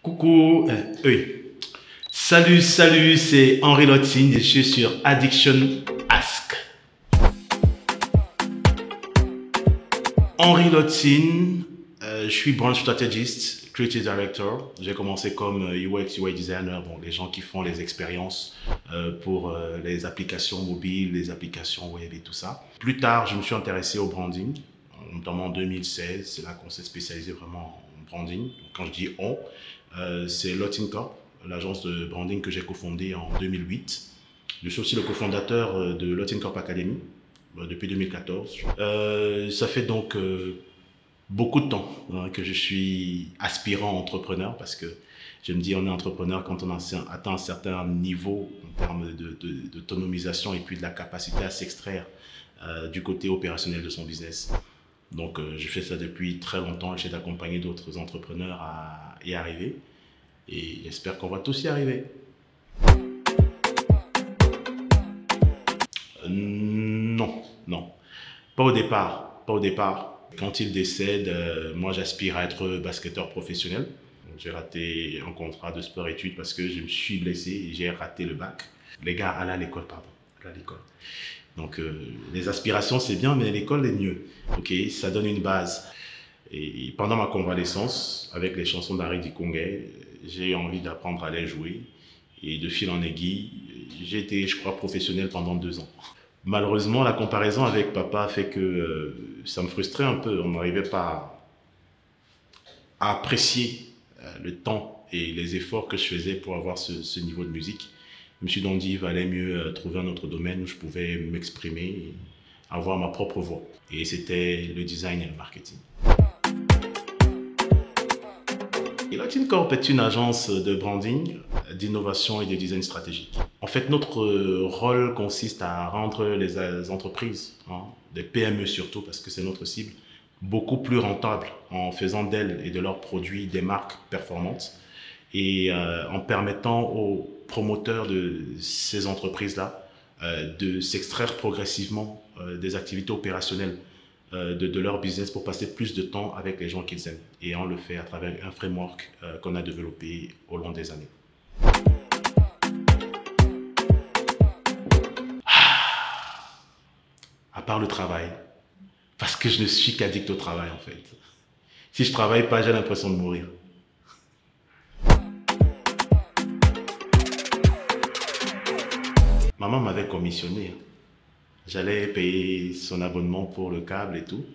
Coucou, oui. Salut, c'est Henri Lotine et je suis sur Addiction Ask. Henri Lotine, je suis brand strategist, creative director. J'ai commencé comme UX, UI designer, donc les gens qui font les expériences pour les applications mobiles, les applications web et tout ça. Plus tard, je me suis intéressé au branding, notamment en 2016. C'est là qu'on s'est spécialisé vraiment en branding. Quand je dis on, c'est Lotine Corp, l'agence de branding que j'ai cofondée en 2008. Je suis aussi le cofondateur de Lotine Corp Academy depuis 2014. Ça fait donc beaucoup de temps que je suis aspirant entrepreneur parce que je me dis on est entrepreneur quand on atteint un certain niveau en termes d'autonomisation et puis de la capacité à s'extraire du côté opérationnel de son business. Donc je fais ça depuis très longtemps et j'essaie d'accompagner d'autres entrepreneurs à y arriver et j'espère qu'on va tous y arriver. Non, pas au départ. Quand il décède, moi j'aspire à être basketteur professionnel. J'ai raté un contrat de sport-études parce que je me suis blessé et j'ai raté le bac. Les gars, allez à l'école, Donc les aspirations c'est bien, mais l'école est mieux. Ok, ça donne une base. Et pendant ma convalescence, avec les chansons d'Harry Dikongué, j'ai eu envie d'apprendre à les jouer. Et de fil en aiguille, j'ai été, je crois, professionnel pendant 2 ans. Malheureusement, la comparaison avec papa fait que ça me frustrait un peu. On n'arrivait pas à apprécier le temps et les efforts que je faisais pour avoir ce niveau de musique. Je me suis donc dit qu'il valait mieux trouver un autre domaine où je pouvais m'exprimer et avoir ma propre voix. Et c'était le design et le marketing. Et Lotine Corp est une agence de branding, d'innovation et de design stratégique. En fait, notre rôle consiste à rendre les entreprises, des PME surtout, parce que c'est notre cible, beaucoup plus rentables en faisant d'elles et de leurs produits des marques performantes et en permettant aux promoteurs de ces entreprises-là de s'extraire progressivement des activités opérationnelles de leur business pour passer plus de temps avec les gens qu'ils aiment. Et on le fait à travers un framework qu'on a développé au long des années. À part le travail, parce que je ne suis qu'addict au travail en fait. Si je ne travaille pas, j'ai l'impression de mourir. Maman m'avait commissionné. J'allais payer son abonnement pour le câble et tout.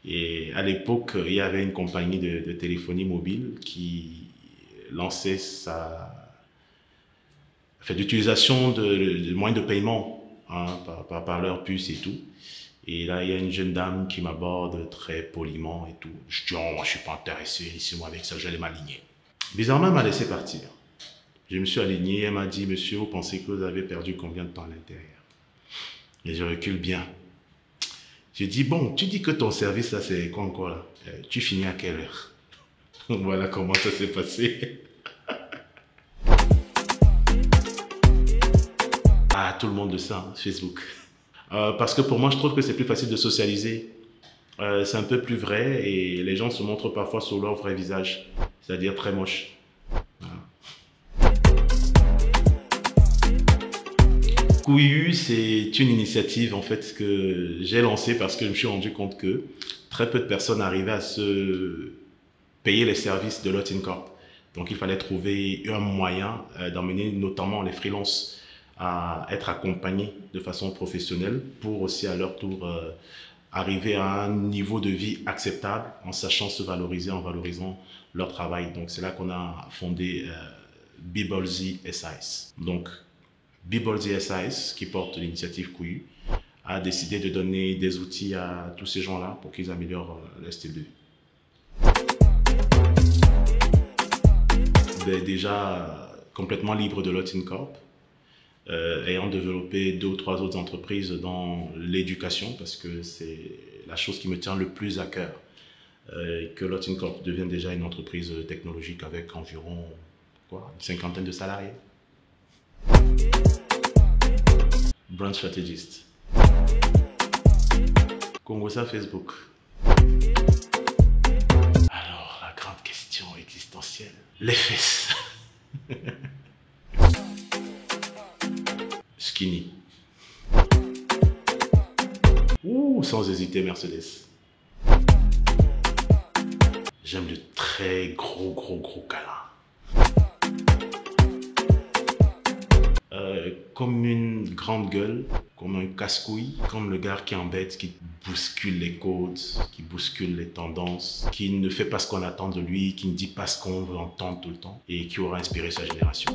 Et à l'époque, il y avait une compagnie de téléphonie mobile qui lançait l'utilisation de moyens de paiement par leur puce et tout. Et là, il y a une jeune dame qui m'aborde très poliment et tout. Je dis, oh, moi, je ne suis pas intéressé, laissez-moi avec ça, j'allais m'aligner. Bizarrement, elle m'a laissé partir. Je me suis aligné, elle m'a dit, monsieur, vous pensez que vous avez perdu combien de temps à l'intérieur? Et je recule bien. Je dis, bon, tu dis que ton service, là, c'est quoi encore là? Tu finis à quelle heure? Voilà comment ça s'est passé. Ah, tout le monde de ça, Facebook. Parce que pour moi, je trouve que c'est plus facile de socialiser. C'est un peu plus vrai et les gens se montrent parfois sur leur vrai visage, c'est-à-dire très moche. Couillu, c'est une initiative en fait que j'ai lancée parce que je me suis rendu compte que très peu de personnes arrivaient à se payer les services de Lotine Corp. Donc il fallait trouver un moyen d'emmener notamment les freelances à être accompagnés de façon professionnelle pour aussi à leur tour arriver à un niveau de vie acceptable en sachant se valoriser, en valorisant leur travail. Donc c'est là qu'on a fondé Bibolzi SAS. Donc Bibolzi SAS, qui porte l'initiative Couillu, a décidé de donner des outils à tous ces gens-là pour qu'ils améliorent leur style de vie. Déjà complètement libre de Lotine Corp, ayant développé 2 ou 3 autres entreprises dans l'éducation, parce que c'est la chose qui me tient le plus à cœur, que Lotine Corp devienne déjà une entreprise technologique avec environ une 50aine de salariés. Brand strategist. Congo ça Facebook. Alors, la grande question. question existentielle. Les fesses. Skinny. Ouh, sans hésiter, Mercedes. J'aime de très gros câlins. Comme une grande gueule, comme un casse-couille, comme le gars qui embête, qui bouscule les codes, qui bouscule les tendances, qui ne fait pas ce qu'on attend de lui, qui ne dit pas ce qu'on veut entendre tout le temps et qui aura inspiré sa génération.